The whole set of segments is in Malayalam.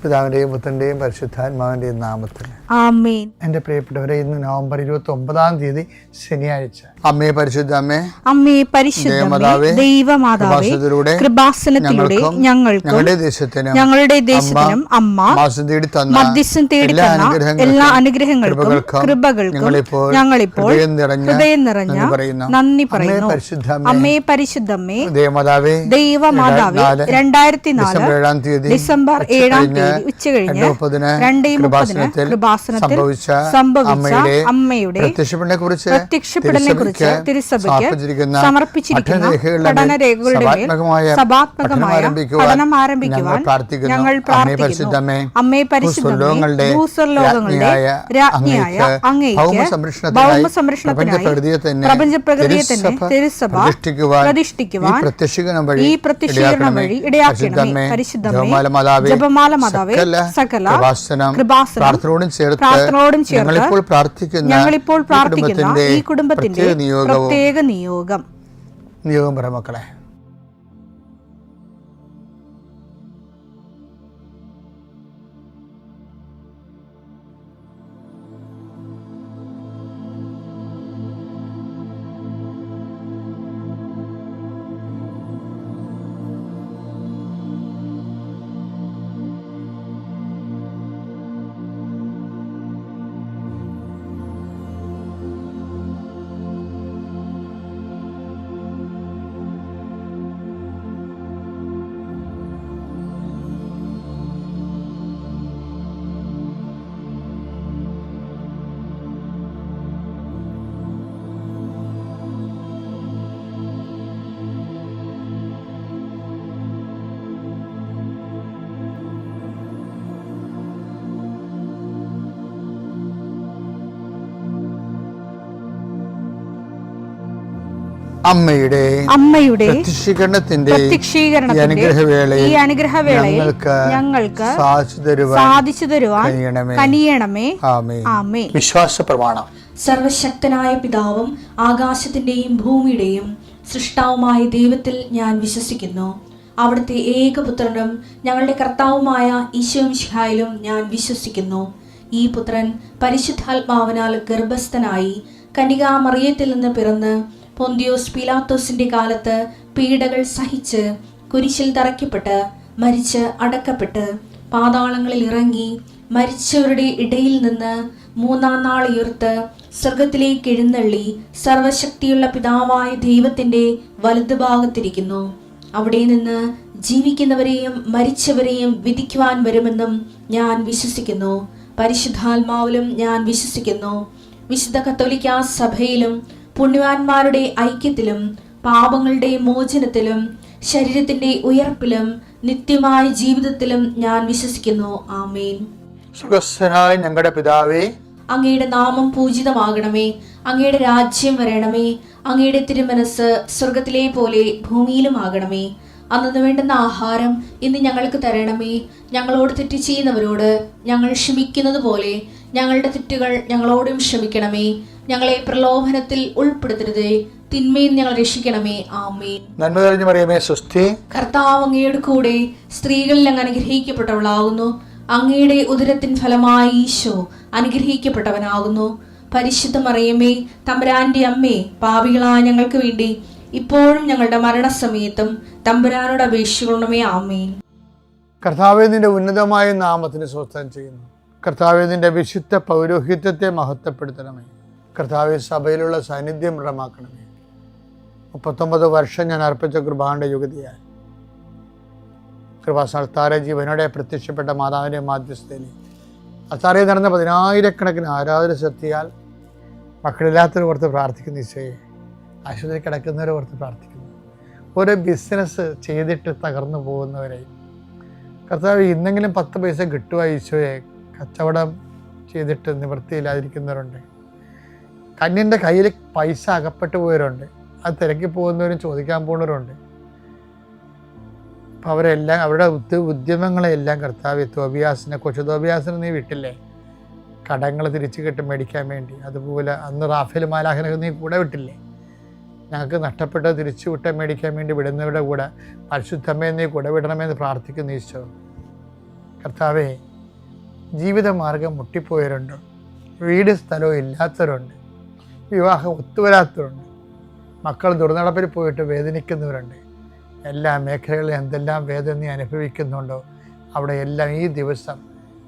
പിതാവിൻ്റെയും പുത്രൻ്റെയും പരിശുദ്ധാത്മാവിൻ്റെയും നാമത്തിൽ ആമേൻ. എൻ്റെ പ്രിയപ്പെട്ടവരെ, ഇന്ന് നവംബർ 29 ശനിയാഴ്ച. അമ്മേ പരിശുദ്ധ അമ്മേ, അമ്മേ പരിശുദ്ധ ദൈവമാതാവേ, കൃപാസനത്തിലൂടെ ഞങ്ങൾക്കും ഞങ്ങളുടെ ദേശത്തിനും അമ്മ മധ്യസ്ഥം തേടി തന്ന എല്ലാ അനുഗ്രഹങ്ങൾക്കും കൃപകൾക്കും ഞങ്ങളിപ്പോൾ ഹൃദയം നിറഞ്ഞ നന്ദി പറയുന്നു. അമ്മേ പരിശുദ്ധമ്മേ ദൈവമാതാവേ, 2004 ഡിസംബർ 7 ഉച്ചകഴിഞ്ഞ് 2:30 കൃപാസനത്തിൽ സംഭവിച്ച അമ്മയുടെ പ്രത്യക്ഷപ്പെടലിനെ കുറിച്ച് തിരുസഭയ്ക്ക് സമർപ്പിച്ചിരിക്കുന്ന പഠനരേഖകളുടെ മേൽ സഭാത്മകമായ പഠനം ആരംഭിക്കുവാൻ ഞങ്ങൾ പ്രാർത്ഥിക്കുന്നു. അമ്മേ പരിശുദ്ധമേ, ഭൂസ്വർലോകങ്ങളുടെ രാജ്ഞിയായ അങ്ങേയ്ക്ക് ഭൗമസംരക്ഷണത്തിനായി പ്രപഞ്ചപ്രകൃതിയെ തന്നെ തിരുസഭ പ്രതിഷ്ഠിക്കുവാൻ ഈ പ്രത്യക്ഷീകരണം വഴി ഇടയാക്കണമേ. പരിശുദ്ധമേ, ജപമാല മാതാവേ, സകല കൃപാസനം പ്രാർത്ഥനയോടും ചേർത്ത് ഞങ്ങളിപ്പോൾ പ്രാർത്ഥിക്കുന്ന ഈ കുടുംബത്തിന്റെ പ്രത്യേക നിയോഗം പറ മക്കളെ. അമ്മയുടെ പ്രത്യക്ഷീകരണത്തിന്റെ ഈ അനുഗ്രഹവേളയിൽ ഞങ്ങൾക്ക് സാധിച്ചു തരുവാൻ കനിയണമേ. ആമേൻ. വിശ്വാസ പ്രമാണം. സർവശക്തനായ പിതാവും ആകാശത്തിന്റെയും ഭൂമിയുടെയും സൃഷ്ടാവുമായ ദൈവത്തിൽ ഞാൻ വിശ്വസിക്കുന്നു. അവിടുത്തെ ഏകപുത്രനും ഞങ്ങളുടെ കർത്താവുമായ ഈശോ മിശിഹായിലും ഞാൻ വിശ്വസിക്കുന്നു. ഈ പുത്രൻ പരിശുദ്ധാത്മാവിനാൽ ഗർഭസ്ഥനായി കന്യകാമറിയത്തിൽ നിന്ന് പിറന്ന് പൊന്തിയോസ് പീലാത്തോസിന്റെ കാലത്ത് പീഡകൾ സഹിച്ച് കുരിശിൽ തറയ്ക്കപ്പെട്ട് മരിച്ച് അടക്കപ്പെട്ട് പാതാളങ്ങളിൽ ഇറങ്ങി മരിച്ചവരുടെ ഇടയിൽ നിന്ന് 3-ാം നാൾ ഉയർത്ത് സ്വർഗത്തിലേക്ക് എഴുന്നള്ളി സർവശക്തിയുള്ള പിതാവായ ദൈവത്തിന്റെ വലതുഭാഗത്തിരിക്കുന്നു. അവിടെ നിന്ന് ജീവിക്കുന്നവരെയും മരിച്ചവരെയും വിധിക്കുവാൻ വരുമെന്നും ഞാൻ വിശ്വസിക്കുന്നു. പരിശുദ്ധാത്മാവിലും ഞാൻ വിശ്വസിക്കുന്നു. വിശുദ്ധ കത്തോലിക്കാ സഭയിലും പുണ്യവാന്മാരുടെ ഐക്യത്തിലും പാപങ്ങളുടെ മോചനത്തിലും ശരീരത്തിന്റെ ഉയർപ്പിലും നിത്യമായ ജീവിതത്തിലും ഞാൻ വിശ്വസിക്കുന്നു. ആമേൻ. സുഖസ്ഥനായ ഞങ്ങളുടെ പിതാവേ, അങ്ങയുടെ നാമം പൂജിതമാകണമേ. അങ്ങയുടെ രാജ്യം വരണമേ. അങ്ങയുടെ തിരുമനസ് സ്വർഗത്തിലെ പോലെ ഭൂമിയിലും ആകണമേ. അന്നു വേണ്ടുന്ന ആഹാരം ഇന്ന് ഞങ്ങൾക്ക് തരണമേ. ഞങ്ങളോട് തെറ്റ് ചെയ്യുന്നവരോട് ഞങ്ങൾ ക്ഷമിക്കുന്നത് പോലെ ഞങ്ങളുടെ തെറ്റുകൾ ഞങ്ങളോടും ക്ഷമിക്കണമേ. ഞങ്ങളെ പ്രലോഭനത്തിൽ ഉൾപ്പെടുത്തരുതേ, തിന്മയിൽ ഞങ്ങൾ രക്ഷിക്കണമേ. ആമേൻ. നന്മ നിറഞ്ഞ മറിയമേ, സ്വസ്തി. കർത്താവ് അങ്ങയുടെ കൂടെ സ്ത്രീകളിൽ അങ്ങ് അനുഗ്രഹിക്കപ്പെട്ടവളാകുന്നു. അങ്ങയുടെ ഉദരത്തിൻ ഫലമായി ഈശോ അനുഗ്രഹിക്കപ്പെട്ടവനാകുന്നു. പരിശുദ്ധ മറിയമേ, തമ്പുരാന്റെ അമ്മേ, പാപികളായ ഞങ്ങൾക്ക് വേണ്ടി ഇപ്പോഴും ഞങ്ങളുടെ മരണസമയത്തും തമ്പുരാനോട് അപേക്ഷിക്കണമേ. ആമേൻ. കർത്താവേ, നിന്റെ ഉന്നതമായ നാമത്തിന് സ്വസ്ഥം ചെയ്യുന്നു. കർത്താവേ, നിന്റെ വിശുദ്ധ പൗരോഹിത്യത്തെ മഹത്വപ്പെടുത്തണമേ. കർത്താവേ, സഭയിലുള്ള സാന്നിധ്യം ദൃഢമാക്കണമേ. 39 വർഷം ഞാൻ അർപ്പിച്ച കൃപാന്റെ യുഗതിയായി കൃപാസ്ഥാന ജീവനോടെ പ്രത്യക്ഷപ്പെട്ട മാതാവിൻ്റെ മാധ്യസ്ഥയിൽ അത്താറയിൽ നടന്ന 10,000-കണക്കിന് ആരാധന ശക്തിയാൽ മക്കളില്ലാത്തവരെ ഓർത്ത് പ്രാർത്ഥിക്കുന്ന ഈശോയെ, ആശുപത്രി കിടക്കുന്നവരെ ഓർത്ത് പ്രാർത്ഥിക്കുന്നു. ഓരോ ബിസിനസ് ചെയ്തിട്ട് തകർന്നു പോകുന്നവരെ കർത്താവ് ഇന്നെങ്കിലും 10 പൈസ കിട്ടുക ഈശോയെ, കച്ചവടം ചെയ്തിട്ട് നിവൃത്തിയില്ലാതിരിക്കുന്നവരുണ്ട്. കന്യൻ്റെ കയ്യിൽ പൈസ അകപ്പെട്ടു പോയവരുണ്ട്. അത് തിരക്കി പോകുന്നവരും ചോദിക്കാൻ പോകുന്നവരുണ്ട്. അപ്പം അവരെല്ലാം അവരുടെ ഉദ്യമങ്ങളെല്ലാം കർത്താവ് കൊച്ചു തോബിയാസിനെ നീ വിട്ടില്ലേ, കടങ്ങൾ തിരിച്ചു കിട്ടും മേടിക്കാൻ വേണ്ടി. അതുപോലെ അന്ന് റാഫേൽ മാലാഖനെ നീ കൂടെ വിട്ടില്ലേ, ഞങ്ങൾക്ക് നഷ്ടപ്പെട്ടത് തിരിച്ചു വിട്ട മേടിക്കാൻ വേണ്ടി വിടുന്നവരുടെ കൂടെ പരിശുദ്ധമ്മയെ നീ കൂടെ വിടണമെന്ന് പ്രാർത്ഥിക്കുന്നു ഈശോ. കർത്താവേ, ജീവിതമാർഗം മുട്ടിപ്പോയവരുണ്ട്, വീട് സ്ഥലവും ഇല്ലാത്തവരുണ്ട്, വിവാഹം ഒത്തുവരാത്തവരുണ്ട്, മക്കൾ ദുർനടപ്പിൽ പോയിട്ട് വേദനിക്കുന്നവരുണ്ട്. എല്ലാ മേഖലകളിലും എന്തെല്ലാം വേദന നീ അനുഭവിക്കുന്നുണ്ടോ അവിടെ എല്ലാം ഈ ദിവസം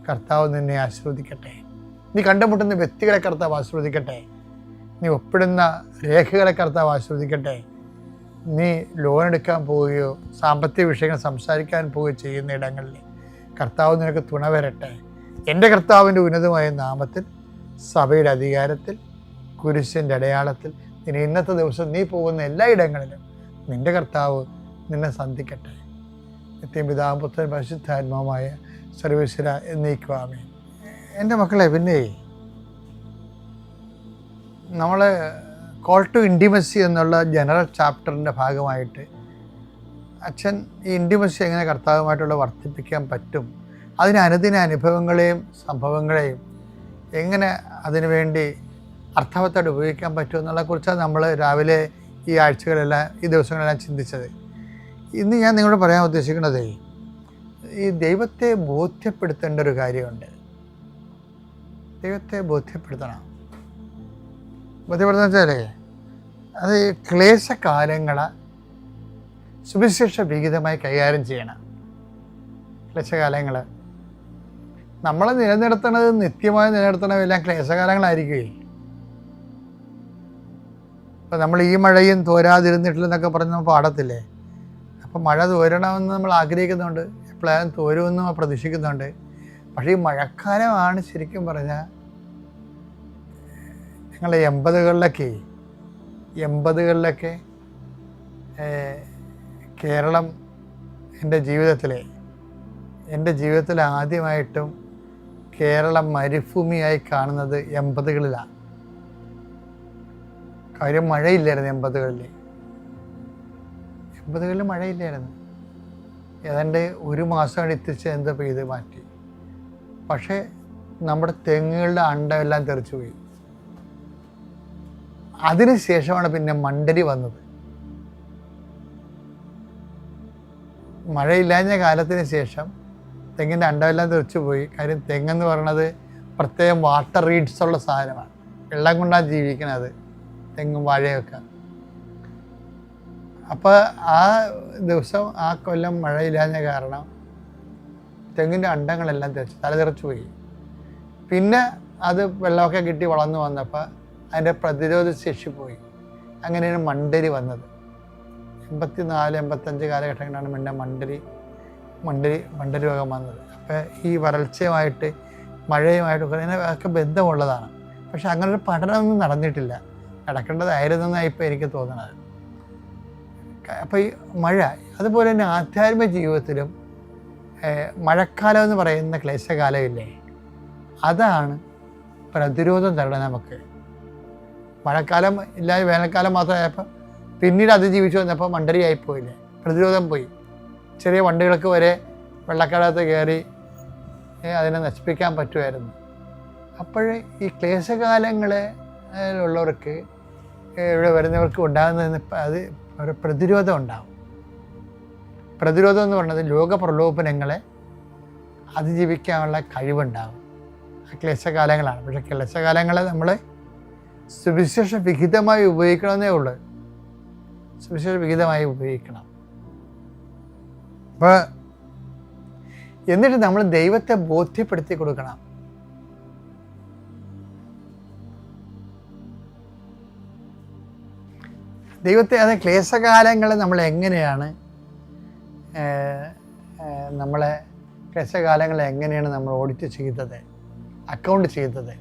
കർത്താവ് നിന്നെ ആശീർവദിക്കട്ടെ. നീ കണ്ടുമുട്ടുന്ന വ്യക്തികളെ കർത്താവ് ആശീർവദിക്കട്ടെ. നീ ഒപ്പിടുന്ന രേഖകളെ കർത്താവ് ആശീർവദിക്കട്ടെ. നീ ലോൺ എടുക്കാൻ പോവുകയോ സാമ്പത്തിക വിഷയങ്ങൾ സംസാരിക്കാൻ പോവുകയോ ചെയ്യുന്ന ഇടങ്ങളിൽ കർത്താവ് നിനക്ക് തുണ വരട്ടെ. എൻ്റെ കർത്താവിൻ്റെ ഉന്നതമായ നാമത്തിൽ, സഭയുടെ അധികാരത്തിൽ, കുരിശിൻ്റെ അടയാളത്തിൽ ഇനി ഇന്നത്തെ ദിവസം നീ പോകുന്ന എല്ലാ ഇടങ്ങളിലും നിൻ്റെ കർത്താവ് നിന്നെ സന്ധിക്കട്ടെ. നിത്യം പിതാവും പുത്രൻ പരിശുദ്ധാത്മാവുമായ സർവീശ്വര എന്നേക്കും ആമേൻ. എൻ്റെ മക്കളെ, പിന്നെ നമ്മൾ കോൾ ടു ഇൻറ്റിമസി എന്നുള്ള ജനറൽ ചാപ്റ്ററിൻ്റെ ഭാഗമായിട്ട് അച്ഛൻ ഈ ഇൻറ്റിമസി എങ്ങനെ കർത്താവുമായിട്ടുള്ള വർദ്ധിപ്പിക്കാൻ പറ്റും, അതിന് അനുദിന അനുഭവങ്ങളെയും സംഭവങ്ങളെയും എങ്ങനെ അതിനുവേണ്ടി അർത്ഥവത്തായിട്ട് ഉപയോഗിക്കാൻ പറ്റും എന്നുള്ളതിനെക്കുറിച്ചാണ് നമ്മൾ രാവിലെ ഈ ആഴ്ചകളെല്ലാം ഈ ദിവസങ്ങളെല്ലാം ചിന്തിച്ചത്. ഇന്ന് ഞാൻ നിങ്ങളോട് പറയാൻ ഉദ്ദേശിക്കുന്നത്, ഈ ദൈവത്തെ ബോധ്യപ്പെടുത്തേണ്ട ഒരു കാര്യമുണ്ട്. ദൈവത്തെ ബോധ്യപ്പെടുത്തണം. ബോധ്യപ്പെടുത്തുന്ന വെച്ചാൽ അത് ക്ലേശകാലങ്ങളെ സുവിശേഷ വിഹിതമായി കൈകാര്യം ചെയ്യണം. ക്ലേശകാലങ്ങൾ നമ്മളെ നിലനിർത്തുന്നത്, നിത്യമായി നിലനിർത്തണമെല്ലാം ക്ലേശകാലങ്ങളായിരിക്കുകയെ. ഇപ്പം നമ്മൾ ഈ മഴയും തോരാതിരുന്നിട്ടില്ലെന്നൊക്കെ പറഞ്ഞ് നമ്മൾ പാടത്തില്ലേ. അപ്പം മഴ തോരണമെന്ന് നമ്മൾ ആഗ്രഹിക്കുന്നുണ്ട്, എപ്പോഴായാലും തോരുമെന്ന് നമ്മൾ പ്രതീക്ഷിക്കുന്നുണ്ട്. പക്ഷേ ഈ മഴക്കാലമാണ് ശരിക്കും പറഞ്ഞാൽ ഞങ്ങൾ 80കളിലൊക്കെ കേരളം എൻ്റെ ജീവിതത്തിൽ ആദ്യമായിട്ടും കേരളം മരുഭൂമിയായി കാണുന്നത് 80കളിലാണ്. കാര്യം മഴയില്ലായിരുന്നു 80കളിൽ മഴയില്ലായിരുന്നു. ഏതാണ്ട് ഒരു മാസം എത്തിച്ച് എന്താ പെയ്ത് മാറ്റി. പക്ഷേ നമ്മുടെ തെങ്ങുകളുടെ അണ്ടമെല്ലാം തെറിച്ചു പോയി. അതിന് ശേഷമാണ് പിന്നെ മണ്ടരി വന്നത്. മഴയില്ലാഞ്ഞ കാലത്തിന് ശേഷം തെങ്ങിൻ്റെ അണ്ടമെല്ലാം തെറിച്ചു പോയി. കാര്യം തെങ്ങെന്ന് പറയുന്നത് പ്രത്യേകം വാട്ടർ റീഡ്സ് ഉള്ള സാധനമാണ്. വെള്ളം കൊണ്ടാണ് ജീവിക്കണത് തെങ്ങും വാഴയൊക്കെ. അപ്പോൾ ആ ദിവസം ആ കൊല്ലം മഴയില്ലാഞ്ഞ കാരണം തെങ്ങിൻ്റെ അണ്ടങ്ങളെല്ലാം തലതെറിച്ചു പോയി. പിന്നെ അത് വെള്ളമൊക്കെ കിട്ടി വളർന്നു വന്നപ്പോൾ അതിൻ്റെ പ്രതിരോധ ശേഷി പോയി. അങ്ങനെയാണ് മണ്ടരി വന്നത്. 84-85 കാലഘട്ടങ്ങളിലാണ് പിന്നെ മണ്ടരി രോഗം വന്നത്. അപ്പോൾ ഈ വരൾച്ചയുമായിട്ട് മഴയുമായിട്ടൊക്കെ ഇതിനൊക്കെ ബന്ധമുള്ളതാണ്. പക്ഷെ അങ്ങനൊരു പഠനമൊന്നും നടന്നിട്ടില്ല. നടക്കേണ്ടതായിരുന്നെന്നാണ് ഇപ്പോൾ എനിക്ക് തോന്നുന്നത്. അപ്പോൾ ഈ മഴ, അതുപോലെ തന്നെ ആധ്യാത്മിക ജീവിതത്തിലും മഴക്കാലം എന്ന് പറയുന്ന ക്ലേശകാലമില്ലേ, അതാണ് പ്രതിരോധം തരണം നമുക്ക്. മഴക്കാലം ഇല്ലാതെ വേനൽക്കാലം മാത്രമായപ്പോൾ പിന്നീട് അതിജീവിച്ചു വന്നപ്പോൾ മണ്ടരിയായിപ്പോയില്ലേ, പ്രതിരോധം പോയി. ചെറിയ വണ്ടികൾക്ക് വരെ വെള്ളക്കടത്ത് കയറി അതിനെ നശിപ്പിക്കാൻ പറ്റുമായിരുന്നു. അപ്പോൾ ഈ ക്ലേശകാലങ്ങളിലുള്ളവർക്ക് ഇവിടെ വരുന്നവർക്ക് ഉണ്ടാകുന്നതിന് അത് ഒരു പ്രതിരോധം ഉണ്ടാകും. പ്രതിരോധം എന്ന് പറയുന്നത് ലോകപ്രലോഭനങ്ങളെ അതിജീവിക്കാനുള്ള കഴിവുണ്ടാകും. ആ ക്ലേശകാലങ്ങളാണ്. പക്ഷേ ക്ലേശകാലങ്ങളെ നമ്മൾ സുവിശേഷ വിഹിതമായി ഉപയോഗിക്കണമെന്നേ ഉള്ളൂ. സുവിശേഷ വിഹിതമായി ഉപയോഗിക്കണം. അപ്പോൾ എന്നിട്ട് നമ്മൾ ദൈവത്തെ ബോധ്യപ്പെടുത്തി കൊടുക്കണം. ദൈവത്തെ, അത് ക്ലേശകാലങ്ങളെ നമ്മൾ എങ്ങനെയാണ് നമ്മൾ ഓഡിറ്റ് ചെയ്തത്, അക്കൗണ്ട് ചെയ്തത്,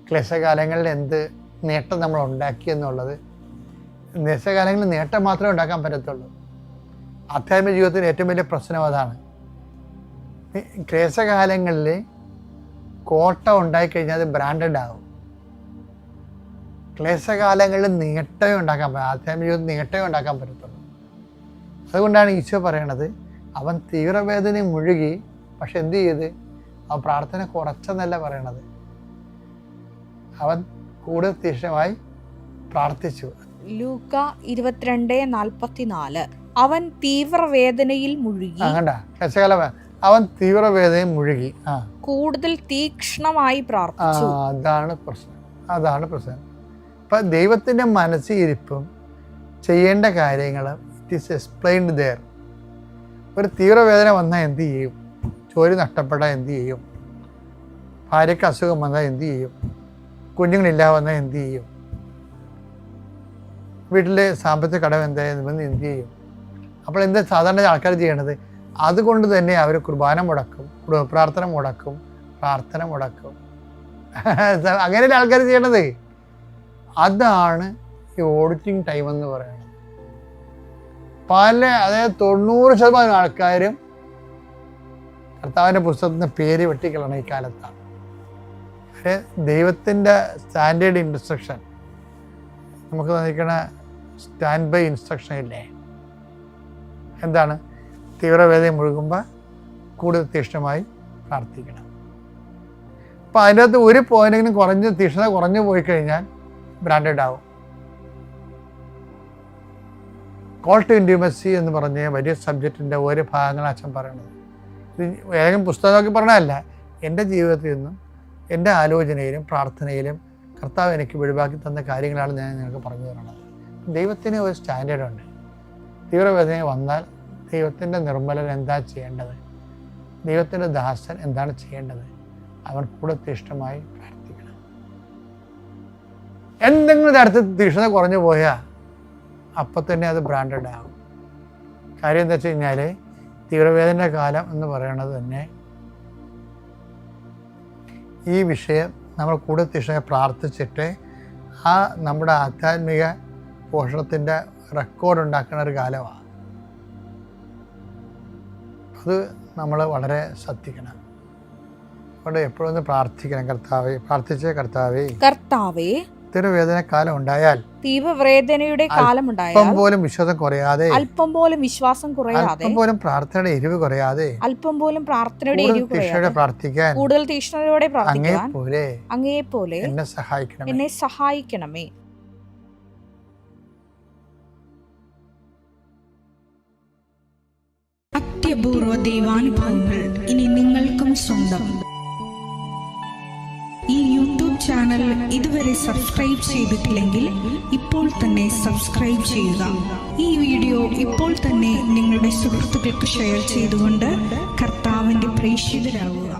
ക്ലേശകാലങ്ങളിൽ എന്ത് നേട്ടം നമ്മൾ ഉണ്ടാക്കിയെന്നുള്ളത്. ക്ലേശകാലങ്ങളിൽ നേട്ടം മാത്രമേ ഉണ്ടാക്കാൻ പറ്റത്തുള്ളൂ. ആധ്യാത്മിക ജീവിതത്തിൽ ഏറ്റവും വലിയ പ്രശ്നം അതാണ്. ക്ലേശകാലങ്ങളിൽ കോട്ടം ഉണ്ടായിക്കഴിഞ്ഞാൽ അത് ബ്രാൻഡഡ് ആകും. ക്ലേശകാലങ്ങളിൽ നേട്ടമേ ഉണ്ടാക്കാൻ പറ്റും. ആധ്യാത്മിക ജീവിതത്തിൽ നേട്ടമേ ഉണ്ടാക്കാൻ പറ്റത്തുള്ളൂ. അതുകൊണ്ടാണ് ഈശോ പറയണത്, അവൻ തീവ്രവേദന മുഴുകി, പക്ഷെ എന്ത് ചെയ്ത്, അവൻ പ്രാർത്ഥന കുറച്ചെന്നല്ല പറയണത്, അവൻ കൂടുതൽ തീക്ഷ്ണമായി പ്രാർത്ഥിച്ചു. ലൂക്ക 22:44 അവൻ തീവ്രവേദനയിൽ മുഴുകി. കണ്ട ക്ലേശകാലം അവൻ തീവ്രവേദനയിൽ മുഴുകി. കൂടുതൽ തീക്ഷ്ണമായി പ്രാർത്ഥിച്ചു. അതാണ് പ്രശ്നം. ഇപ്പം ദൈവത്തിൻ്റെ മനസ്സിരിപ്പും ചെയ്യേണ്ട കാര്യങ്ങൾ ഇറ്റ് ഈസ് എക്സ്പ്ലെയിൻഡ് ദെയർ. ഒരു തീവ്രവേദന വന്നാൽ എന്ത് ചെയ്യും? ജോലി നഷ്ടപ്പെട്ടാൽ എന്ത് ചെയ്യും? ഭാര്യയ്ക്ക് അസുഖം വന്നാൽ എന്ത് ചെയ്യും? കുഞ്ഞുങ്ങളില്ലാതെ വന്നാൽ എന്ത് ചെയ്യും? വീട്ടിലെ സാമ്പത്തിക കടം എന്തായാലും എന്ത് ചെയ്യും? അപ്പോൾ എന്താ സാധാരണ ആൾക്കാർ ചെയ്യണത്? അതുകൊണ്ട് തന്നെ അവർ കുർബാന മുടക്കും, പ്രാർത്ഥന മുടക്കും. അങ്ങനെയല്ല ആൾക്കാർ ചെയ്യണത്. അതാണ് ഈ ഓഡിറ്റിംഗ് ടൈം എന്ന് പറയുന്നത്. അതായത് 90% ആൾക്കാരും കർത്താവിൻ്റെ പുസ്തകത്തിൻ്റെ പേര് വെട്ടിക്കളണം ഈ കാലത്താണ്. ദൈവത്തിൻ്റെ സ്റ്റാൻഡേർഡ് ഇൻസ്ട്രക്ഷൻ നമുക്ക് തന്നിരിക്കണ സ്റ്റാൻഡ് ബൈ ഇൻസ്ട്രക്ഷൻ ഇല്ലേ? എന്താണ്? തീവ്രവേദന മുഴുകുമ്പോൾ കൂടുതൽ തീക്ഷ്ണമായി പ്രാർത്ഥിക്കണം. അപ്പം അതിൻ്റെ അകത്ത് ഒരു പോയിന്റെങ്കിലും തീക്ഷ്ണത കുറഞ്ഞു പോയി കഴിഞ്ഞാൽ ബ്രാൻഡഡ് ആവും. കോൾ ടു ഇൻറ്റിമസി എന്ന് പറഞ്ഞ വലിയ സബ്ജക്റ്റിൻ്റെ ഓരോ ഭാഗങ്ങൾ അച്ഛൻ പറയണത്. ഇത് ഏതെങ്കിലും പുസ്തകം നോക്കി പറഞ്ഞതല്ല. എൻ്റെ ജീവിതത്തിൽ നിന്നും എൻ്റെ ആലോചനയിലും പ്രാർത്ഥനയിലും കർത്താവ് എനിക്ക് വെളിവാക്കി തന്ന കാര്യങ്ങളാണ് ഞാൻ നിങ്ങൾക്ക് പറഞ്ഞു തരുന്നത്. ദൈവത്തിന് ഒരു സ്റ്റാൻഡേർഡുണ്ട്. തീവ്രവേദന വന്നാൽ ദൈവത്തിൻ്റെ നിർമ്മലൻ എന്താ ചെയ്യേണ്ടത്? ദൈവത്തിൻ്റെ ദാസൻ എന്താണ് ചെയ്യേണ്ടത്? അവൻ കൂടെ തീക്ഷ്ണമായി പ്രാർത്ഥിക്കണം. എന്തെങ്കിലും തരത്തിൽ തീക്ഷ്ണത കുറഞ്ഞു പോയാൽ അപ്പം തന്നെ അത് ബ്രാൻഡഡ് ആകും. കാര്യം എന്താ വെച്ച് കഴിഞ്ഞാൽ തീവ്രവേദന കാലം എന്ന് പറയുന്നത് തന്നെ ഈ വിഷയം നമ്മൾ കൂടുതൽ തീക്ഷ്ണമായി പ്രാർത്ഥിച്ചിട്ട് നമ്മുടെ ആധ്യാത്മിക പോഷണത്തിൻ്റെ റെക്കോർഡ് ഉണ്ടാക്കുന്ന ഒരു കാലമാണ്. അത് നമ്മൾ വളരെ ശ്രദ്ധിക്കണം. അവിടെ എപ്പോഴും പ്രാർത്ഥിക്കണം. കർത്താവേ തീവ്രവേദന കാലം ഉണ്ടായാൽ, തീവ്രവേദനയുടെ കാലം ഉണ്ടായാൽ അല്പം പോലും വിശ്വാസം കുറയാതെ, അല്പം പോലും പ്രാർത്ഥനയുടെ എരിവ് കുറയാതെ, പ്രാർത്ഥിക്കാൻ, കൂടുതൽ തീക്ഷ്ണതയോടെ പ്രാർത്ഥിക്കാൻ അങ്ങേപ്പോലെ എന്നെ സഹായിക്കണമേ. അത്യപൂർവ ദൈവാനുഭവങ്ങൾ ഇനി നിങ്ങൾക്കും സ്വന്തം. ഈ യൂട്യൂബ് ചാനൽ ഇതുവരെ സബ്സ്ക്രൈബ് ചെയ്തിട്ടില്ലെങ്കിൽ ഇപ്പോൾ തന്നെ സബ്സ്ക്രൈബ് ചെയ്യുക. ഈ വീഡിയോ ഇപ്പോൾ തന്നെ നിങ്ങളുടെ സുഹൃത്തുക്കൾക്ക് ഷെയർ ചെയ്തുകൊണ്ട് കർത്താവിന്റെ പ്രേക്ഷിതരാകുക.